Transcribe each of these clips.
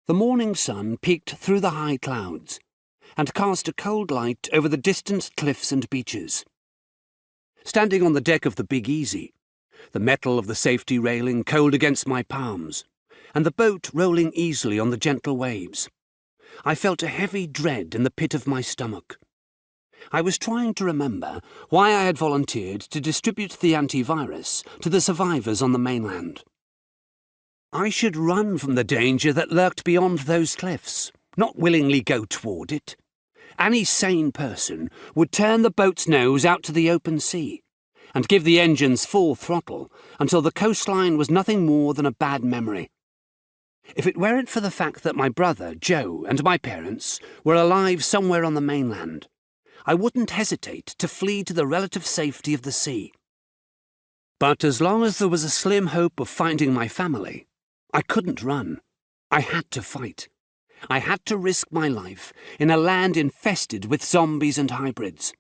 The morning sun peeked through the high clouds and cast a cold light over the distant cliffs and beaches. Standing on the deck of the Big Easy, the metal of the safety railing cold against my palms, and the boat rolling easily on the gentle waves, I felt a heavy dread in the pit of my stomach. I was trying to remember why I had volunteered to distribute the antivirus to the survivors on the mainland. I should run from the danger that lurked beyond those cliffs, not willingly go toward it. Any sane person would turn the boat's nose out to the open sea and give the engines full throttle until the coastline was nothing more than a bad memory. If it weren't for the fact that my brother, Joe, and my parents were alive somewhere on the mainland, I wouldn't hesitate to flee to the relative safety of the sea. But as long as there was a slim hope of finding my family, I couldn't run. I had to fight. I had to risk my life in a land infested with zombies and hybrids,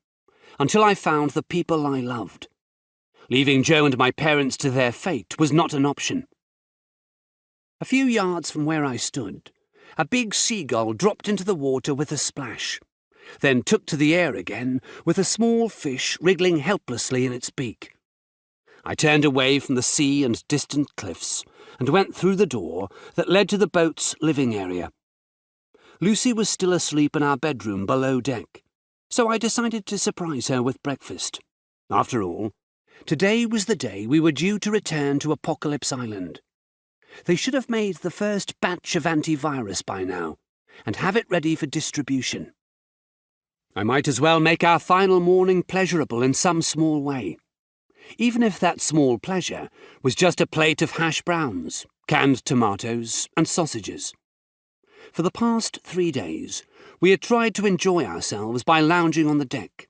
until I found the people I loved. Leaving Joe and my parents to their fate was not an option. A few yards from where I stood, a big seagull dropped into the water with a splash, then took to the air again with a small fish wriggling helplessly in its beak. I turned away from the sea and distant cliffs and went through the door that led to the boat's living area. Lucy was still asleep in our bedroom below deck, so I decided to surprise her with breakfast. After all, today was the day we were due to return to Apocalypse Island. They should have made the first batch of antivirus by now, and have it ready for distribution. I might as well make our final morning pleasurable in some small way, even if that small pleasure was just a plate of hash browns, canned tomatoes, and sausages. For the past 3 days, we had tried to enjoy ourselves by lounging on the deck,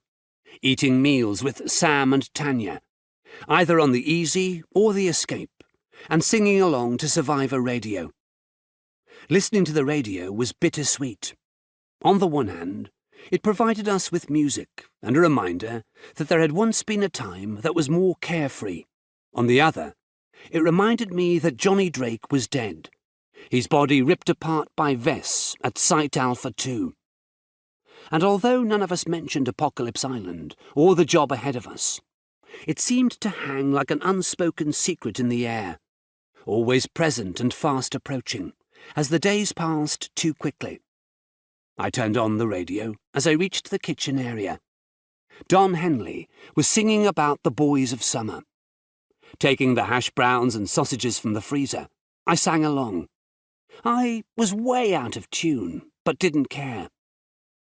eating meals with Sam and Tanya, either on the Easy or the Escape, and singing along to Survivor Radio. Listening to the radio was bittersweet. On the one hand, it provided us with music and a reminder that there had once been a time that was more carefree. On the other, it reminded me that Johnny Drake was dead, his body ripped apart by Vess at Site Alpha 2. And although none of us mentioned Apocalypse Island or the job ahead of us, it seemed to hang like an unspoken secret in the air, always present and fast approaching, as the days passed too quickly. I turned on the radio as I reached the kitchen area. Don Henley was singing about the boys of summer. Taking the hash browns and sausages from the freezer, I sang along. I was way out of tune, but didn't care.